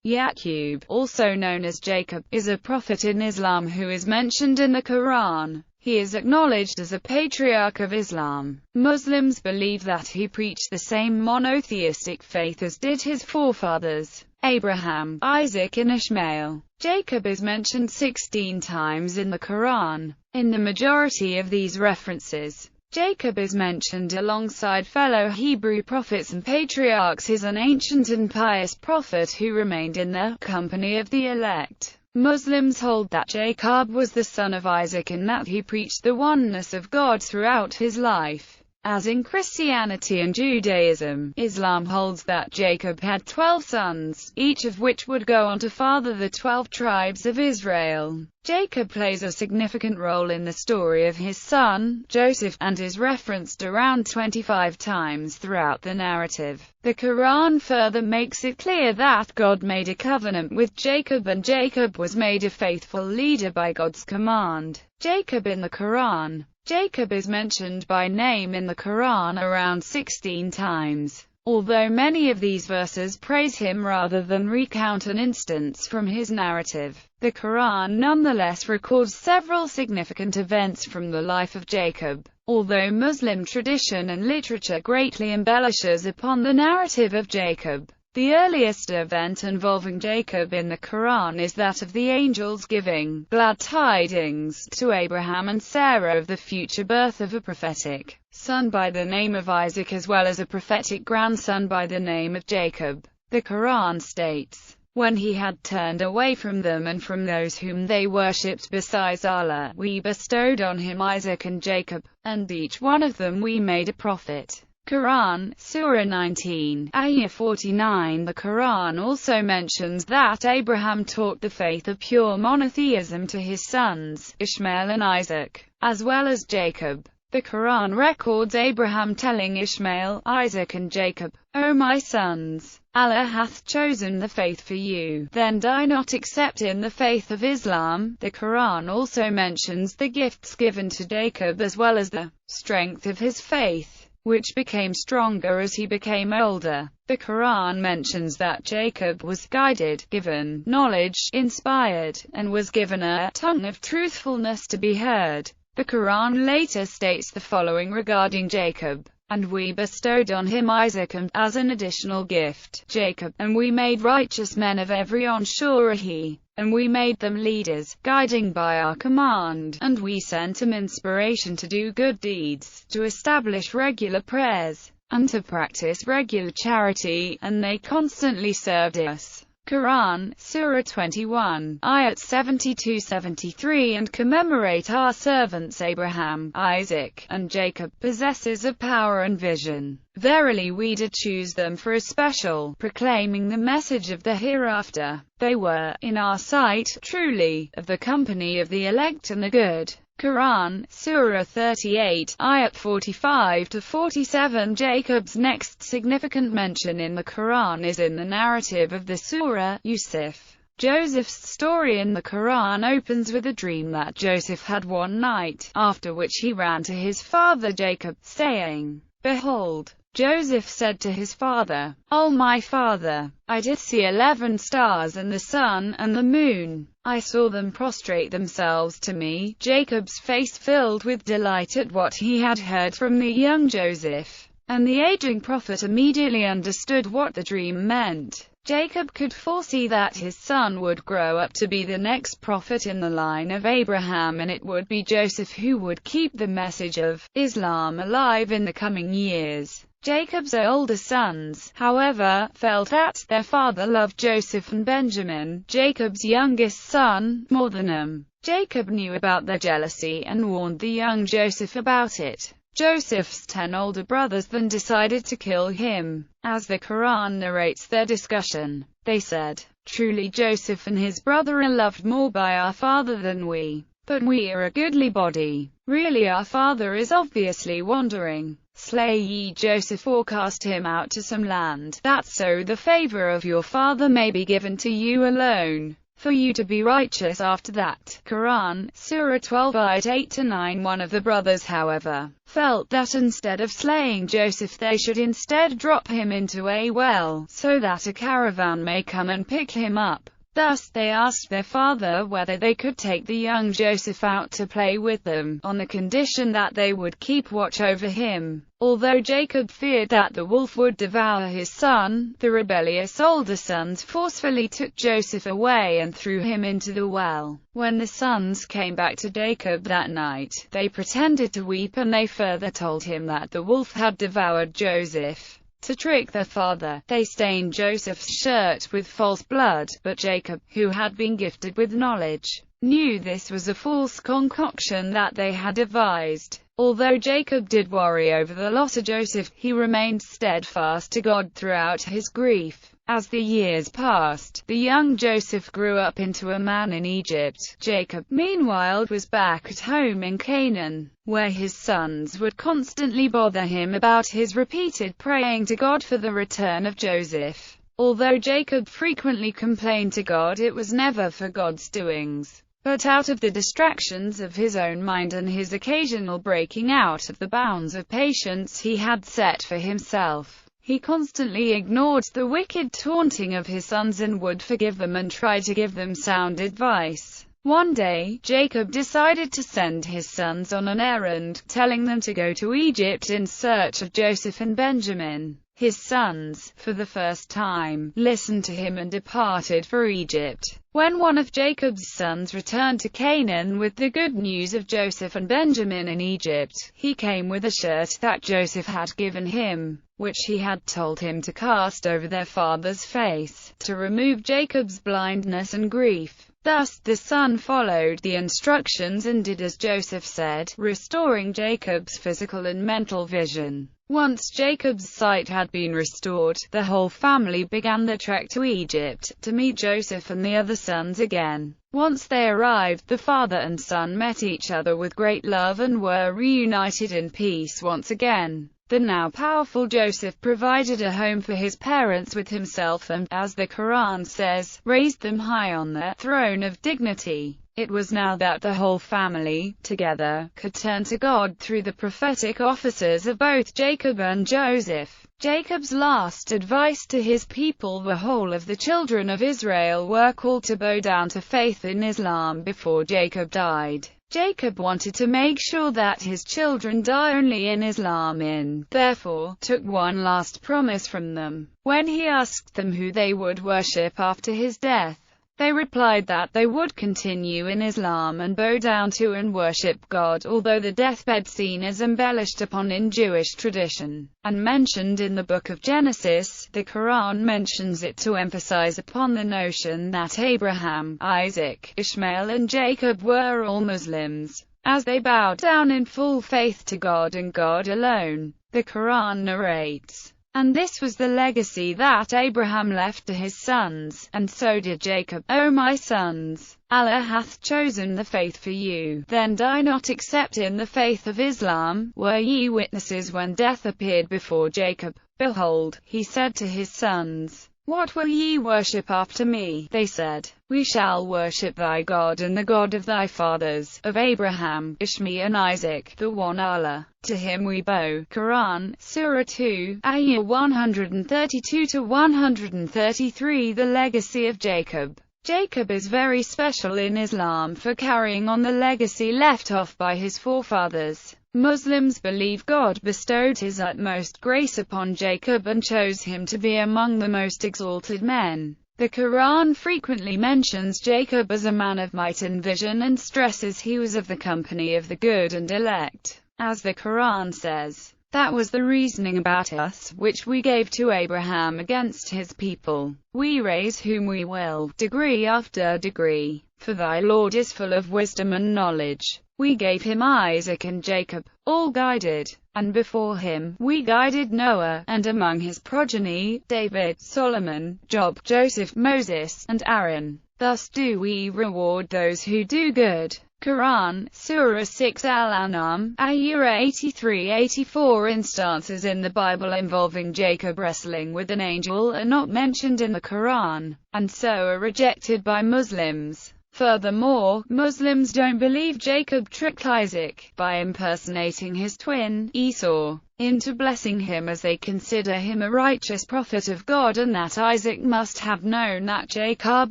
Yaqub, also known as Jacob, is a prophet in Islam who is mentioned in the Quran. He is acknowledged as a patriarch of Islam. Muslims believe that he preached the same monotheistic faith as did his forefathers, Abraham, Isaac and Ishmael. Jacob is mentioned 16 times in the Quran. In the majority of these references, Jacob is mentioned alongside fellow Hebrew prophets and patriarchs. He is an ancient and pious prophet who remained in the company of the elect. Muslims hold that Jacob was the son of Isaac and that he preached the oneness of God throughout his life. As in Christianity and Judaism, Islam holds that Jacob had 12 sons, each of which would go on to father the 12 tribes of Israel. Jacob plays a significant role in the story of his son, Joseph, and is referenced around 25 times throughout the narrative. The Quran further makes it clear that God made a covenant with Jacob and Jacob was made a faithful leader by God's command. Jacob in the Quran. Jacob is mentioned by name in the Quran around 16 times. Although many of these verses praise him rather than recount an instance from his narrative, the Quran nonetheless records several significant events from the life of Jacob. Although Muslim tradition and literature greatly embellishes upon the narrative of Jacob, the earliest event involving Jacob in the Quran is that of the angels giving glad tidings to Abraham and Sarah of the future birth of a prophetic son by the name of Isaac as well as a prophetic grandson by the name of Jacob. The Quran states, "When he had turned away from them and from those whom they worshipped besides Allah, we bestowed on him Isaac and Jacob, and each one of them we made a prophet." Quran, Surah 19, Ayah 49. The Quran also mentions that Abraham taught the faith of pure monotheism to his sons, Ishmael and Isaac, as well as Jacob. The Quran records Abraham telling Ishmael, Isaac and Jacob, "O my sons, Allah hath chosen the faith for you, then die not except in the faith of Islam." The Quran also mentions the gifts given to Jacob as well as the strength of his faith, which became stronger as he became older. The Quran mentions that Jacob was guided, given knowledge, inspired, and was given a tongue of truthfulness to be heard. The Quran later states the following regarding Jacob: "And we bestowed on him Isaac and, as an additional gift, Jacob, and we made righteous men of every enshurahi, and we made them leaders, guiding by our command, and we sent them inspiration to do good deeds, to establish regular prayers, and to practice regular charity, and they constantly served us." Quran, Surah 21, Ayat 72-73. "And commemorate our servants Abraham, Isaac, and Jacob, possessors of power and vision. Verily we did choose them for a special, proclaiming the message of the hereafter. They were, in our sight, truly, of the company of the elect and the good." Quran, Surah 38, Ayat 45-47. Jacob's next significant mention in the Quran is in the narrative of the Surah, Yusuf. Joseph's story in the Quran opens with a dream that Joseph had one night, after which he ran to his father Jacob, saying, "Behold, Joseph said to his father, O my father, I did see 11 stars and the sun and the moon. I saw them prostrate themselves to me." Jacob's face filled with delight at what he had heard from the young Joseph, and the aging prophet immediately understood what the dream meant. Jacob could foresee that his son would grow up to be the next prophet in the line of Abraham, and it would be Joseph who would keep the message of Islam alive in the coming years. Jacob's older sons, however, felt that their father loved Joseph and Benjamin, Jacob's youngest son, more than him. Jacob knew about their jealousy and warned the young Joseph about it. Joseph's 10 older brothers then decided to kill him. As the Quran narrates their discussion, they said, "Truly Joseph and his brother are loved more by our father than we. But we are a goodly body. Really our father is obviously wandering. Slay ye Joseph or cast him out to some land, that so the favor of your father may be given to you alone." for you to be righteous after that. Quran, Surah 12 ayat 8-9. One of the brothers, however, felt that instead of slaying Joseph they should instead drop him into a well, so that a caravan may come and pick him up. Thus, they asked their father whether they could take the young Joseph out to play with them, on the condition that they would keep watch over him. Although Jacob feared that the wolf would devour his son, the rebellious older sons forcefully took Joseph away and threw him into the well. When the sons came back to Jacob that night, they pretended to weep, and they further told him that the wolf had devoured Joseph. To trick their father, they stained Joseph's shirt with false blood, but Jacob, who had been gifted with knowledge, knew this was a false concoction that they had devised. Although Jacob did worry over the loss of Joseph, he remained steadfast to God throughout his grief. As the years passed, the young Joseph grew up into a man in Egypt. Jacob, meanwhile, was back at home in Canaan, where his sons would constantly bother him about his repeated praying to God for the return of Joseph. Although Jacob frequently complained to God, it was never for God's doings, but out of the distractions of his own mind and his occasional breaking out of the bounds of patience he had set for himself. He constantly ignored the wicked taunting of his sons and would forgive them and try to give them sound advice. One day, Jacob decided to send his sons on an errand, telling them to go to Egypt in search of Joseph and Benjamin. His sons, for the first time, listened to him and departed for Egypt. When one of Jacob's sons returned to Canaan with the good news of Joseph and Benjamin in Egypt, he came with a shirt that Joseph had given him, which he had told him to cast over their father's face, to remove Jacob's blindness and grief. Thus, the son followed the instructions and did as Joseph said, restoring Jacob's physical and mental vision. Once Jacob's sight had been restored, the whole family began the trek to Egypt, to meet Joseph and the other sons again. Once they arrived, the father and son met each other with great love and were reunited in peace once again. The now powerful Joseph provided a home for his parents with himself and, as the Quran says, raised them high on the throne of dignity. It was now that the whole family, together, could turn to God through the prophetic offices of both Jacob and Joseph. Jacob's last advice to his people: the whole of the children of Israel were called to bow down to faith in Islam before Jacob died. Jacob wanted to make sure that his children die only in Islam, therefore, took one last promise from them. When he asked them who they would worship after his death, they replied that they would continue in Islam and bow down to and worship God, although the deathbed scene is embellished upon in Jewish tradition, and mentioned in the book of Genesis. The Quran mentions it to emphasize upon the notion that Abraham, Isaac, Ishmael and Jacob were all Muslims, as they bowed down in full faith to God and God alone. The Quran narrates, and this was the legacy that Abraham left to his sons, and so did Jacob. O my sons, Allah hath chosen the faith for you, then die not except in the faith of Islam. Were ye witnesses when death appeared before Jacob? Behold, he said to his sons, what will ye worship after me? They said, we shall worship thy God and the God of thy fathers, of Abraham, Ishmael and Isaac, the one Allah. To him we bow. Quran, Surah 2, Ayah 132-133. The legacy of Jacob. Jacob is very special in Islam for carrying on the legacy left off by his forefathers. Muslims believe God bestowed his utmost grace upon Jacob and chose him to be among the most exalted men. The Quran frequently mentions Jacob as a man of might and vision and stresses he was of the company of the good and elect. As the Quran says, that was the reasoning about us, which we gave to Abraham against his people. We raise whom we will, degree after degree, for thy Lord is full of wisdom and knowledge. We gave him Isaac and Jacob, all guided, and before him, we guided Noah, and among his progeny, David, Solomon, Job, Joseph, Moses, and Aaron. Thus do we reward those who do good. Quran, Surah 6 Al-An'am, Ayah 83-84. Instances in the Bible involving Jacob wrestling with an angel are not mentioned in the Quran, and so are rejected by Muslims. Furthermore, Muslims don't believe Jacob tricked Isaac, by impersonating his twin, Esau, into blessing him, as they consider him a righteous prophet of God, and that Isaac must have known that Jacob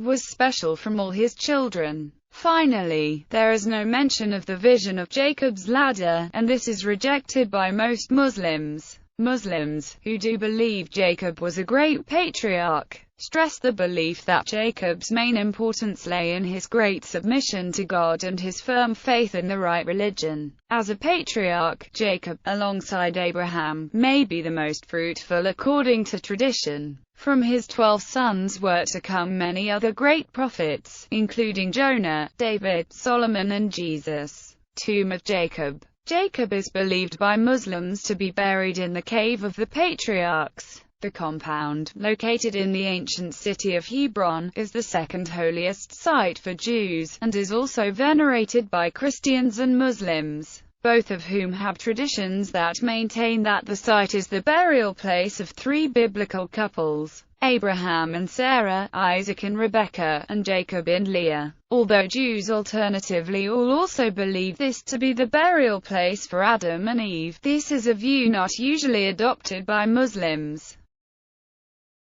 was special from all his children. Finally, there is no mention of the vision of Jacob's ladder, and this is rejected by most Muslims. Muslims, who do believe Jacob was a great patriarch, stress the belief that Jacob's main importance lay in his great submission to God and his firm faith in the right religion. As a patriarch, Jacob, alongside Abraham, may be the most fruitful according to tradition. From his 12 sons were to come many other great prophets, including Jonah, David, Solomon and Jesus. Tomb of Jacob. Jacob is believed by Muslims to be buried in the Cave of the Patriarchs. The compound, located in the ancient city of Hebron, is the second holiest site for Jews, and is also venerated by Christians and Muslims, both of whom have traditions that maintain that the site is the burial place of 3 biblical couples: Abraham and Sarah, Isaac and Rebekah, and Jacob and Leah. Although Jews alternatively all also believe this to be the burial place for Adam and Eve, this is a view not usually adopted by Muslims.